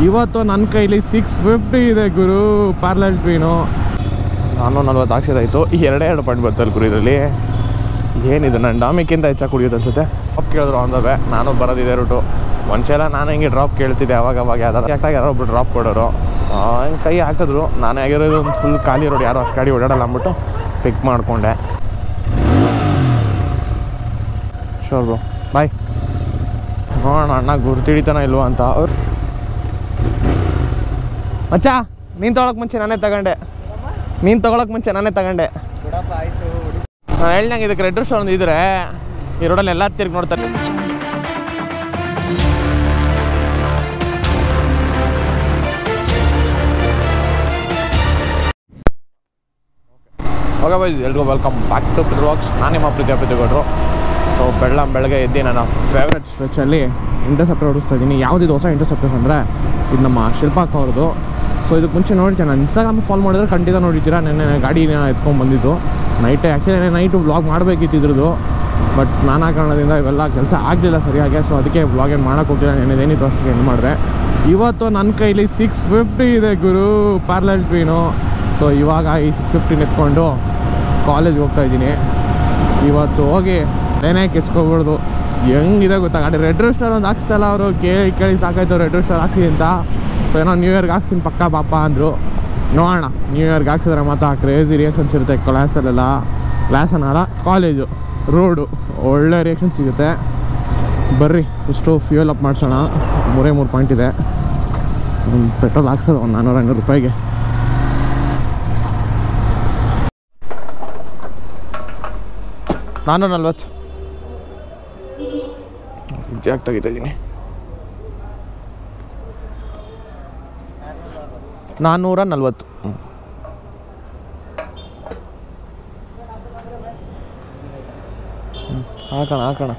ಇವತ್ತು ನನ್ನ ಕೈಲಿ 650 ಇದೆ ಗುರು ಪ್ಯಾರಲಲ್ ಟ್ವೀನು. ನಾನು 40 ಹಾಕ್ಸಿದಾಯಿತು. ಈ 2 ಪಾಯಿಂಟ್ ಬರ್ತಲ್ಲ ಗುರು ಇದರಲ್ಲಿ. ಏನಿದೆ ನಾನು ಡಾಮಿಕ್ಕಿಂತ ಹೆಚ್ಚಾಗಿ ಕುಡಿಯೋದು ಅನ್ಸುತ್ತೆ. ಡ್ರಾಪ್ ಕೇಳಿದ್ರು ಆನ್ ದ ವೇ. ನಾನು ಬರೋದಿದೆ ರೂಟು. ಒಂದ್ಸಲ ನಾನು ಹಿಂಗೆ ಡ್ರಾಪ್ ಕೇಳ್ತಿದ್ದೆ ಅವಾಗ ಯಾರೋ ಒಬ್ರು ಡ್ರಾಪ್ ಕೊಡೋರು. ಹಿಂಗೆ ಕೈ ಹಾಕಿದ್ರು. ನಾನೇ ಆಗಿರೋದು ಒಂದು ಫುಲ್ ಖಾಲಿ ರೋಡ್, ಯಾರೋ ಅಷ್ಟು ಗಾಡಿ ಓಡಾಡಲ್ಲ ಅಂದ್ಬಿಟ್ಟು ಪಿಕ್ ಮಾಡಿಕೊಂಡೆ. ಶೋರ್ ಬ್ರೋ, ಬಾಯ್. ನೋಡೋಣ ಅಣ್ಣ ಗುರ್ತಿಡಿತಾನ ಇಲ್ವಾ ಅಂತ. ಅವ್ರು ಮಚ್ಚ ನೀನು ತೊಗೊಳಕ್ಕೆ ಮುಂಚೆ ನಾನೇ ತಗೊಂಡೆ. ನಾನು ಹೇಳ್ದಂಗೆ ಇದಕ್ಕೆ ರೆಡ್ ಸ್ಟೋರ್ ಒಂದು ಇದ್ರೆ ಈ ರೋಡಲ್ಲಿ ಎಲ್ಲ ತಿರ್ಗಿ ನೋಡ್ತಾರೆ. ಓಕೆ ಬಾಯ್, ಎಲ್ರಿಗೂ welcome back to Pitru walks. ನಾನು ನಿಮ್ಮ ಪ್ರೀತಿ ಕೊಟ್ಟರು. ಸೊ ಬೆಳಗ್ಗೆ ಎದ್ದು ನನ್ನ ಫೇವ್ರೆಟ್ ಸ್ಟ್ರೆಚಲ್ಲಿ ಇಂಟರ್ಸೆಪ್ಟರ್ ಓಡಿಸ್ತಾ ಇದ್ದೀನಿ. ಯಾವುದಿದು ಹೊಸ ಇಂಟರ್ಸೆಪ್ಟರ್ ಅಂದರೆ ಇದು ನಮ್ಮ ಶಿಲ್ಪಾಕ್ ಅವ್ರದ್ದು. ಸೊ ಇದಕ್ಕೆ ಮುಂಚೆ ನೋಡಿದ್ದೆ, ನಾನು ಇನ್ಸ್ಟಾಗ್ರಾಮ್ ಫಾಲೋ ಮಾಡಿದ್ರೆ ಖಂಡಿತ ನೋಡಿದ್ದೀರಾ. ನೆನ್ನೆ ಗಾಡಿನ ಎತ್ಕೊಂಡು ಬಂದಿದ್ದು ನೈಟೇ. ಆ್ಯಕ್ಚುಲಿ ನೈಟು ವ್ಲಾಗ್ ಮಾಡಬೇಕಿತ್ತು ಇದ್ರದ್ದು, ಬಟ್ ನಾನಾ ಕಾರಣದಿಂದ ಇವೆಲ್ಲ ಕೆಲಸ ಆಗಲಿಲ್ಲ ಸರಿಯಾಗಿ. ಸೊ ಅದಕ್ಕೆ ವ್ಲಾಗ್ ಏನು ಮಾಡೋಕ್ಕೆ ಹೋಗ್ತಿಲ್ಲ. ನೆನ್ನೇನಿತ್ತು ಅಷ್ಟಿಗೆ ಏನು ಮಾಡಿದೆ. ಇವತ್ತು ನನ್ನ ಕೈಲಿ 650 ಇದೆ ಗುರು ಪ್ಯಾರಲಲ್ ಟ್ವೀನು. ಸೊ ಇವಾಗ ಈ 650 ಎತ್ಕೊಂಡು ಕಾಲೇಜ್ಗೆ ಹೋಗ್ತಾಯಿದ್ದೀನಿ. ಇವತ್ತು ಹೋಗಿ ಏನೇ ಕೆಚ್ಕೊಬಿಡ್ದು. ಹೆಂಗಿದೆ ಗೊತ್ತಾ ಗಾಡಿ. ರೆಡ್ ಸ್ಟಾರ್ ಒಂದು ಹಾಕ್ಸ್ತಲ್ಲ ಅವರು. ಕೇಳಿ ಸಾಕಾಯ್ತು ರೆಡ್ ಸ್ಟಾರ್ ಹಾಕ್ಸಿ ಅಂತ. ಸೊ ಏನೋ ನ್ಯೂ ಇಯರ್ಗೆ ಹಾಕ್ಸ್ತೀನಿ ಪಕ್ಕ ಪಾಪ ಅಂದರು. ನೋಡೋಣ ನ್ಯೂ ಇಯರ್ಗೆ ಹಾಕ್ಸಿದ್ರೆ ಮಾತ್ರ ಕ್ರೇಜಿ ರಿಯಾಕ್ಷನ್ಸ್ ಇರುತ್ತೆ ಕ್ಲಾಸಲ್ಲೆಲ್ಲ. ಕ್ಲಾಸ್ ಅನ್ನಲ್ಲ, ಕಾಲೇಜು ರೋಡು ಒಳ್ಳೆ ರಿಯಾಕ್ಷನ್ ಸಿಗುತ್ತೆ. ಬರ್ರಿ ಫಸ್ಟು ಫ್ಯೂಯಲ್ ಅಪ್ ಮಾಡಿಸೋಣ. 3 ಪಾಯಿಂಟ್ ಇದೆ. ಪೆಟ್ರೋಲ್ ಹಾಕ್ಸೋದು ಒಂದು 400-500 ರೂಪಾಯಿಗೆ. ನಾನು 40 ಎಕ್ಸಾಕ್ಟ್ ಆಗಿದ್ದೀನಿ. 440. ಹಾಕೋಣ.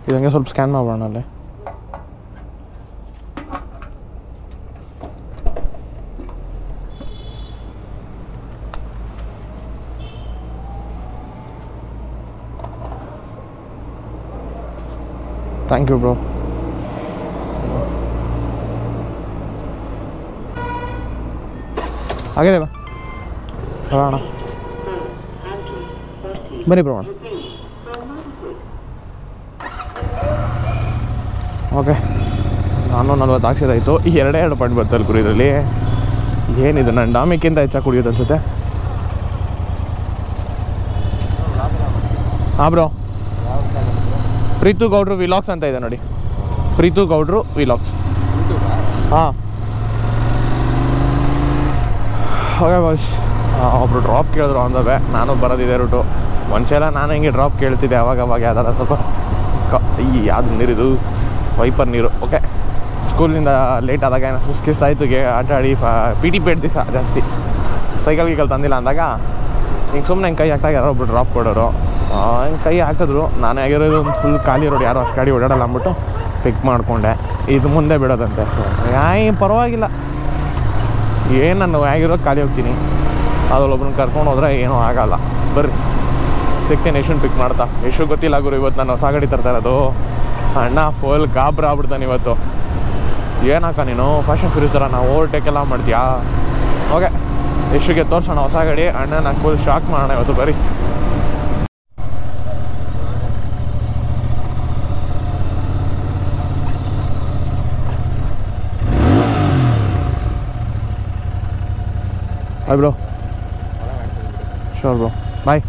ಇದಂಗೆ ಸ್ವಲ್ಪ ಸ್ಕ್ಯಾನ್ ಮಾಡೋಣ ಅಲ್ಲೇ. Thank you bro. ಆಗಿದೆ ಬಾ ಬರೋಣ. ಬನ್ನಿ ಬ್ರೋ. ಓಕೆ, ನಾನು 40 ಹಾಕ್ಸಿದಾಯಿತು. ಈ 2 ಪಾಯಿಂಟ್ ಬರ್ತಲ್ಲ ಗುರು ಇದರಲ್ಲಿ. ಏನಿದೆ ನಾನು ಡಾಮಿಕ್ಕಿಂತ ಹೆಚ್ಚಾಗಿ ಕುಡಿಯೋದು ಅನ್ಸುತ್ತೆ. ಹಾಂ ಬ್ರೋ, ಪ್ರೀತು ಗೌಡ್ರು ವಿಲಾಗ್ಸ್ ಅಂತ ಇದೆ ನೋಡಿ. ಪ್ರೀತು ಗೌಡ್ರು ವಿಲಾಗ್ಸ್. ಹಾಂ ಓಕೆ ಬಾಯ್ಸ್. ಒಬ್ಬರು ಡ್ರಾಪ್ ಕೇಳಿದ್ರು ಆನ್ ದ ವೇ. ನಾನು ಬರೋದಿದೆ ರೂಟು. ಒಂದ್ಸಲ ನಾನು ಹಿಂಗೆ ಡ್ರಾಪ್ ಕೇಳ್ತಿದ್ದೆ ಅವಾಗ ಯಾವ್ದಾರ ಸ್ವಲ್ಪ ಯಾವುದು ನೀರಿದು ವೈಪರ್ ನೀರು. ಓಕೆ, ಸ್ಕೂಲಿಂದ ಲೇಟ್ ಆದಾಗ ಏನೋ ಸುಸ್ಕಿಸ್ತಾಯಿತ್ತು. ಆಟ ಆಡಿ PT ಪೇಟ್ ದಿವಸ ಜಾಸ್ತಿ ಸೈಕಲ್ ತಂದಿಲ್ಲ ಅಂದಾಗ ಹಿಂಗೆ ಸುಮ್ಮನೆ ಹಿಂಗೆ ಕೈ ಹಾಕ್ದಾಗ ಯಾರೋ ಒಬ್ರು ಡ್ರಾಪ್ ಕೊಡೋರು. ಹಿಂಗೆ ಕೈ ಹಾಕಿದ್ರು. ನಾನೇ ಆಗಿರೋದು ಒಂದು ಫುಲ್ ಖಾಲಿ ರೋಡ್, ಯಾರೋ ಅಷ್ಟು ಗಾಡಿ ಓಡಾಡಲ್ಲ ಅಂದ್ಬಿಟ್ಟು ಪಿಕ್ ಮಾಡಿಕೊಂಡೆ. ಇದು ಮುಂದೆ ಬಿಡೋದಂತೆ. ಸೊ ಪರವಾಗಿಲ್ಲ, ಏನು ನಾನು ಆಗಿರೋದು ಖಾಲಿ ಹೋಗ್ತೀನಿ. ಅದರಲ್ಲೊಬ್ರನ್ನ ಕರ್ಕೊಂಡು ಹೋದ್ರೆ ಏನೂ ಆಗೋಲ್ಲ. ಬರ್ರಿ ಸಿಗ್ತೀನಿ. ಯಶುನ್ ಪಿಕ್ ಮಾಡ್ತಾ. ಯಶು ಗೊತ್ತಿಲ್ಲ ಗುರು, ಇವತ್ತು ನಾನು ಹೊಸ ಗಾಡಿ ತರ್ತಾ ಇರೋದು. ಅಣ್ಣ ಫುಲ್ ಗಾಬ್ರ ಆಗ್ಬಿಡ್ತಾನೆ ಇವತ್ತು. ಏನಕ್ಕ ನೀನು ಫ್ಯಾಷನ್ ಫ್ಯೂರಿಯಸ್ ಥರ ನಾವು ಓವರ್ಟೇಕೆಲ್ಲ ಮಾಡ್ತೀಯಾ? ಓಕೆ, ಯಶುಗೆ ತೋರಿಸೋಣ ಹೊಸ ಗಾಡಿ. ಅಣ್ಣ ನಾನು ಫುಲ್ ಶಾಕ್ ಮಾಡೋಣ ಇವತ್ತು. ಬರೀ ಹಾಯ್ ಬ್ರೋ. ಶೋರ್ ಬ್ರೋ, ಬಾಯ್.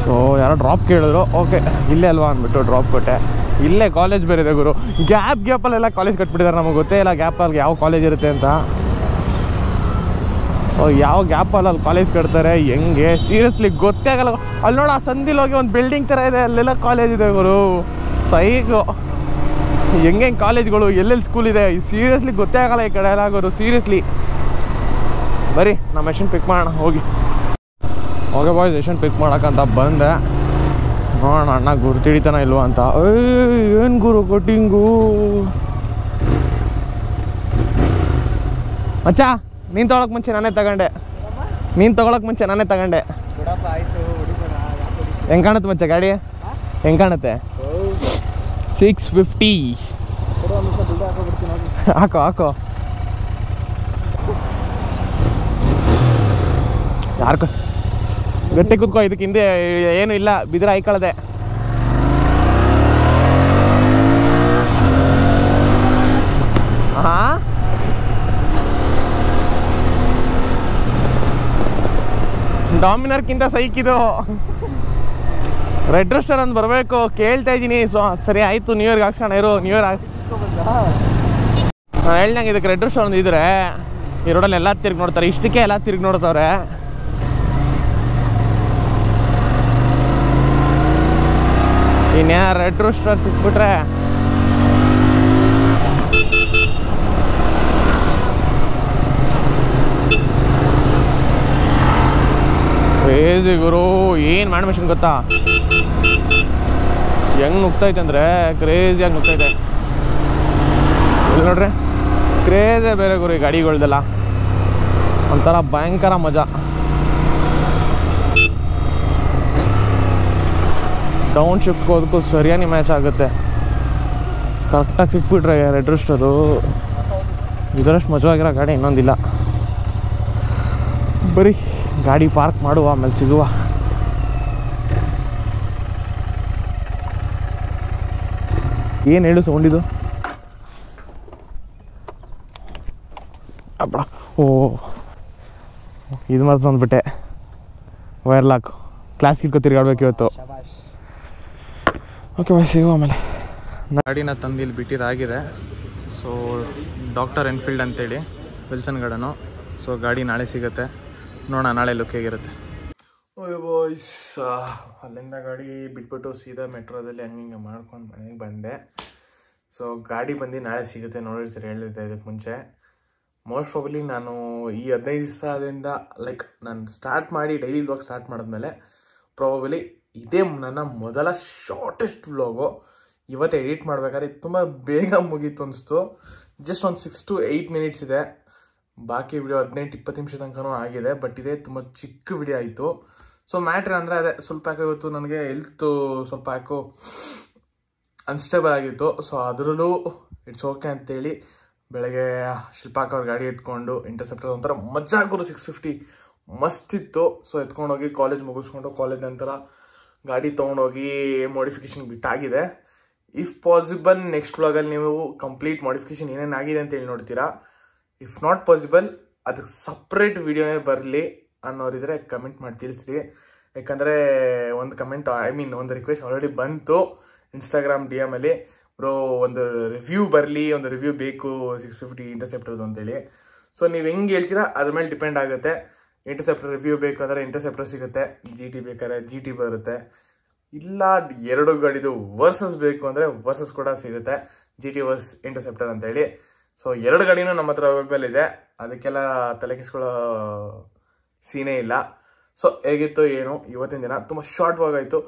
ಸೊ ಯಾರೋ ಡ್ರಾಪ್ ಕೇಳಿದ್ರು. ಓಕೆ, ಇಲ್ಲೇ ಅಲ್ವಾ ಅಂದ್ಬಿಟ್ಟು ಡ್ರಾಪ್ ಕೊಟ್ಟೆ. ಇಲ್ಲೇ ಕಾಲೇಜ್ ಬೇರೆ ಇದೆ ಗುರು. ಗ್ಯಾಪಲ್ಲೆಲ್ಲ ಕಾಲೇಜ್ ಕಟ್ಬಿಟ್ಟಿದ್ದಾರೆ. ನಮಗೆ ಗೊತ್ತೇ ಇಲ್ಲ ಗ್ಯಾಪಲ್ಲಿ ಯಾವ ಕಾಲೇಜ್ ಇರುತ್ತೆ ಅಂತ. ಸೊ ಯಾವ ಗ್ಯಾಪಲ್ಲಿ ಅಲ್ಲಿ ಕಾಲೇಜ್ ಕಟ್ತಾರೆ ಹೆಂಗೆ ಸೀರಿಯಸ್ಲಿ ಗೊತ್ತೇ ಆಗಲ್ಲ. ಅಲ್ಲಿ ನೋಡು, ಆ ಸಂದಿಲ್ ಹೋಗಿ ಒಂದು ಬಿಲ್ಡಿಂಗ್ ಥರ ಇದೆ, ಅಲ್ಲೆಲ್ಲ ಕಾಲೇಜ್ ಇದೆ ಗುರು. ಸೈಗು ಹೆಂಗೆ ಕಾಲೇಜ್ಗಳು, ಎಲ್ಲೆಲ್ಲಿ ಸ್ಕೂಲ್ ಇದೆ ಸೀರಿಯಸ್ಲಿ ಗೊತ್ತೇ ಆಗಲ್ಲ ಈ ಕಡೆ ಎಲ್ಲ ಗುರು. ಸೀರಿಯಸ್ಲಿ ಬರೀ ನಮ್ಮ ಯಶನ್ ಪಿಕ್ ಮಾಡೋಣ ಹೋಗಿ. ಓಕೆ ಬಾಯ್ಸ್, ಯಶನ್ ಪಿಕ್ ಮಾಡೋಕ್ಕಂತ ಬಂದೆ. ನೋಡೋಣ ಅಣ್ಣ ಗುರ್ತಿಡಿತಾನ ಇಲ್ವಾ ಅಂತ. ಏನು ಗುರು ಕಟ್ಟಿಂಗು ಮಚ್ಚ, ನೀನು ತೊಗೊಳಕ್ಕೆ ಮುಂಚೆ ನಾನೇ ತಗೊಂಡೆ. ಹೆಂಗೆ ಕಾಣುತ್ತೆ ಮಚ್ಚ ಗಾಡಿ? ಹೆಂಗೆ ಕಾಣುತ್ತೆ? 650. ಹಾಕೋ ಯಾರು ಗಟ್ಟಿ ಕೂತ್ಕೋ. ಇದಕ್ಕೆ ಹಿಂದೆ ಏನು ಇಲ್ಲ, ಬಿದ್ರೆ ಹಾಯ್ಕೊಳ್ಳದೆ. ಹಾಂ, ಡಾಮಿನರ್ಕ್ಕಿಂತ ಸೈಕಿದು. ರೆಡ್ ರೋಸ್ಟರ್ ಅಂತ ಬರಬೇಕು ಕೇಳ್ತಾ ಇದ್ದೀನಿ. ಸರಿ ಆಯಿತು, ನ್ಯೂ ಇಯರ್ಗೆ ಹಾಕ್ಸ್ಕೊಂಡು ಇರು. ನ್ಯೂ ಇಯರ್ ನಾನು ಹೇಳ್ದಂಗೆ ಇದಕ್ಕೆ ರೆಡ್ ರೋಸ್ಟರ್ ಒಂದು ಇದ್ರೆ ಈ ರೋಡಲ್ಲಿ ಎಲ್ಲ ತಿರುಗಿ ನೋಡ್ತಾರೆ. ಇಷ್ಟಕ್ಕೆ ಎಲ್ಲ ತಿರುಗಿ ನೋಡ್ತವ್ರೆ. ಇನ್ನೇ ರೆಡ್ ರೋಸ್ಟರ್ ಸಿಕ್ಬಿಟ್ರೆ ಕ್ರೇಜಿ ಗುರು. ಏನು ಮ್ಯಾಂಡ್ ಮೆಷಿನ್ ಗೊತ್ತಾ, ಹೆಂಗೆ ನುಗ್ತೈತೆ ಅಂದರೆ ಕ್ರೇಜಿಯಾಗಿ ನುಗ್ತೈತೆ. ಇಲ್ಲಿ ನೋಡ್ರಿ, ಕ್ರೇಜೇ ಬೇರೆ ಗುರು ಈ ಗಾಡಿಗಳ್ದೆಲ್ಲ. ಒಂಥರ ಭಯಂಕರ ಮಜಾ. ಡೌನ್ ಶಿಫ್ಟ್ಗೆ ಹೋದಕ್ಕೂ ಸರಿಯಾಗಿ ಮ್ಯಾಚ್ ಆಗುತ್ತೆ. ಕರೆಕ್ಟಾಗಿ ಸಿಕ್ಬಿಟ್ರೆ ರೆಡ್ ರೋಸ್ಟರು ಇದರಷ್ಟು ಮಜವಾಗಿರೋ ಗಾಡಿ ಇನ್ನೊಂದಿಲ್ಲ. ಬರೀ ಗಾಡಿ ಪಾರ್ಕ್ ಮಾಡುವ, ಆಮೇಲೆ ಸಿಗುವ. ಏನು ಹೇಳು ಸೌಂಡಿದು? ಅಪ್ಪಡ, ಓ ಇದು ಮಾತ್ರ ಬಂದ್ಬಿಟ್ಟೆ. ವೈರ್ ಲಾಕ್ ಕ್ಲಾಸ್ ಇಟ್ಕೊ ತಿರ್ಗಾಡ್ಬೇಕು ಇವತ್ತು. ಓಕೆ ಬಾಯ್, ಸಿಗುವ ಆಮೇಲೆ. ಗಾಡಿನ ತಂದು ಇಲ್ಲಿ ಬಿಟ್ಟಿದ್ದಾಗಿದೆ. ಸೊ ಡಾಕ್ಟರ್ ಎನ್ಫೀಲ್ಡ್ ಅಂತೇಳಿ ವಿಲ್ಸನ್ ಗಾರ್ಡನು. ಸೊ ಗಾಡಿ ನಾಳೆ ಸಿಗುತ್ತೆ, ನೋಡೋಣ ನಾಳೆ ಲುಕ್ ಹೇಗಿರುತ್ತೆ. ಓಯ್ ಬಾಯ್ಸ್, ಅಲ್ಲಿಂದ ಗಾಡಿ ಬಿಟ್ಬಿಟ್ಟು ಸೀದಾ ಮೆಟ್ರೋದಲ್ಲಿ ಹಂಗೆ ಮಾಡ್ಕೊಂಡು ಮನೆಗೆ ಬಂದೆ. ಸೊ ಗಾಡಿ ಬಂದು ನಾಳೆ ಸಿಗುತ್ತೆ, ನೋಡಿರ್ತೀರಿ, ಹೇಳಿದ್ದೆ ಇದಕ್ಕೆ ಮುಂಚೆ. ಮೋಸ್ಟ್ ಪ್ರಾಬಲಿ ನಾನು ಈ 15 ದಿವಸದಿಂದ ನಾನು ಸ್ಟಾರ್ಟ್ ಮಾಡಿ ಡೈಲಿ ವ್ಲಾಗ್ ಸ್ಟಾರ್ಟ್ ಮಾಡಿದ್ಮೇಲೆ ಪ್ರಾಬಲಿ ಇದೇ ನನ್ನ ಮೊದಲ ಶಾರ್ಟೆಸ್ಟ್ ವ್ಲಾಗು. ಇವತ್ತು ಎಡಿಟ್ ಮಾಡಬೇಕಾದ್ರೆ ತುಂಬ ಬೇಗ ಮುಗೀತು ಅನಿಸ್ತು. ಜಸ್ಟ್ ಒಂದು 6 to 8 minutes ಇದೆ. ಬಾಕಿ ವಿಡಿಯೋ 18-20 ನಿಮಿಷ ತನಕನೂ ಆಗಿದೆ. ಬಟ್ ಇದೇ ತುಂಬ ಚಿಕ್ಕ ವಿಡಿಯೋ ಆಯಿತು. ಸೊ ಮ್ಯಾಟ್ರ್ ಅಂದರೆ ಅದೇ, ಸ್ವಲ್ಪ ಯಾಕೋ ಇವತ್ತು ನನಗೆ ಹೆಲ್ತು ಸ್ವಲ್ಪ ಯಾಕೋ ಅನ್ಸ್ಟೇಬಲ್ ಆಗಿತ್ತು. ಸೊ ಅದರಲ್ಲೂ ಇಟ್ಸ್ ಓಕೆ ಅಂತೇಳಿ ಬೆಳಗ್ಗೆ ಶಿಲ್ಪಾಕ್ ಅವ್ರ ಗಾಡಿ ಎತ್ಕೊಂಡು ಇಂಟರ್ಸೆಪ್ಟರ್ ಒಂಥರ ಮಜಾ ಗುರು 650 ಮಸ್ತಿತ್ತು. ಸೊ ಎತ್ಕೊಂಡೋಗಿ ಕಾಲೇಜ್ ಮುಗಿಸ್ಕೊಂಡು ಕಾಲೇಜ್ ನಂತರ ಗಾಡಿ ತೊಗೊಂಡೋಗಿ ಮಾಡಿಫಿಕೇಶನ್ ಬಿಟ್ಟಾಗಿದೆ. ಇಫ್ ಪಾಸಿಬಲ್ ನೆಕ್ಸ್ಟ್ ವ್ಲಾಗಲ್ಲಿ ನೀವು ಕಂಪ್ಲೀಟ್ ಮಾಡಿಫಿಕೇಶನ್ ಏನೇನಾಗಿದೆ ಅಂತೇಳಿ ನೋಡ್ತೀರಾ. ಇಫ್ ನಾಟ್ ಪಾಸಿಬಲ್ ಅದಕ್ಕೆ ಸಪ್ರೇಟ್ ವಿಡಿಯೋನೇ ಬರಲಿ ಅನ್ನೋರಿದ್ರೆ ಕಮೆಂಟ್ ಮಾಡಿ ತಿಳಿಸ್ರಿ. ಯಾಕಂದರೆ ಒಂದು ಕಮೆಂಟ್ ಒಂದು ರಿಕ್ವೆಸ್ಟ್ ಆಲ್ರೆಡಿ ಬಂತು ಇನ್ಸ್ಟಾಗ್ರಾಮ್ DM ಅಲ್ಲಿ, ಬ್ರೋ ಒಂದು ರಿವ್ಯೂ ಬರಲಿ, ಒಂದು ರಿವ್ಯೂ ಬೇಕು 650 ಇಂಟರ್ಸೆಪ್ಟರ್ದು ಅಂತೇಳಿ. ಸೊ ನೀವು ಹೆಂಗೆ ಹೇಳ್ತೀರಾ ಅದ್ರ ಮೇಲೆ ಡಿಪೆಂಡ್ ಆಗುತ್ತೆ. ಇಂಟರ್ಸೆಪ್ಟರ್ ರಿವ್ಯೂ ಬೇಕಾದರೆ ಇಂಟರ್ಸೆಪ್ಟರ್ ಸಿಗುತ್ತೆ, GT ಬೇಕಾದ್ರೆ GT ಬರುತ್ತೆ. ಇಲ್ಲ ಎರಡು ಗಾಡಿದು ವರ್ಸಸ್ ಬೇಕು ಅಂದರೆ ವರ್ಸಸ್ ಕೂಡ ಸಿಗುತ್ತೆ, GT ವರ್ಸ್ ಇಂಟರ್ಸೆಪ್ಟರ್ ಅಂತೇಳಿ. ಸೊ ಎರಡು ಗಾಡಿನೂ ನಮ್ಮ ಹತ್ರ ಅವೈಲೇಬಲ್ ಇದೆ, ಅದಕ್ಕೆಲ್ಲ ತಲೆ ಕೆಡಿಸ್ಕೊಳ್ಳೋ ಸೀನೇ ಇಲ್ಲ. ಸೊ ಹೇಗಿತ್ತು ಏನು ಇವತ್ತಿನ ದಿನ, ತುಂಬ ಶಾರ್ಟ್ ವ್ಲಾಗ್ ಆಯಿತು.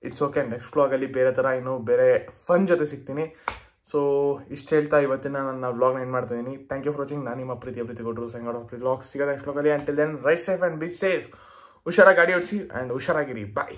ಇಟ್ಸ್ ಓಕೆ, ನೆಕ್ಸ್ಟ್ ವ್ಲಾಗಲ್ಲಿ ಬೇರೆ ಥರ ಇನ್ನೂ ಬೇರೆ ಫನ್ ಜೊತೆ ಸಿಗ್ತೀನಿ. ಸೊ ಇಷ್ಟು ಹೇಳ್ತಾ ಇವತ್ತಿನ ನನ್ನ ವ್ಲಾಗ್ನ ಏನು ಮಾಡ್ತಾ ಇದ್ದೀನಿ. Thank you for watching. ನಾನು ನಿಮ್ಮ ಪ್ರೀತಿ ಕೊಟ್ಟರು ಸಂಗಡ ವ್ಲಾಗ್ ಸಿಗೋದು ನೆಕ್ಸ್ಟ್ ವ್ಲಾಗಲ್ಲಿ. Until then ride safe and be safe. ಹುಷಾರಾಗಿ ಗಾಡಿ ಓಡಿಸಿ ಆ್ಯಂಡ್ ಹುಷಾರಾಗಿರಿ. ಬಾಯ್.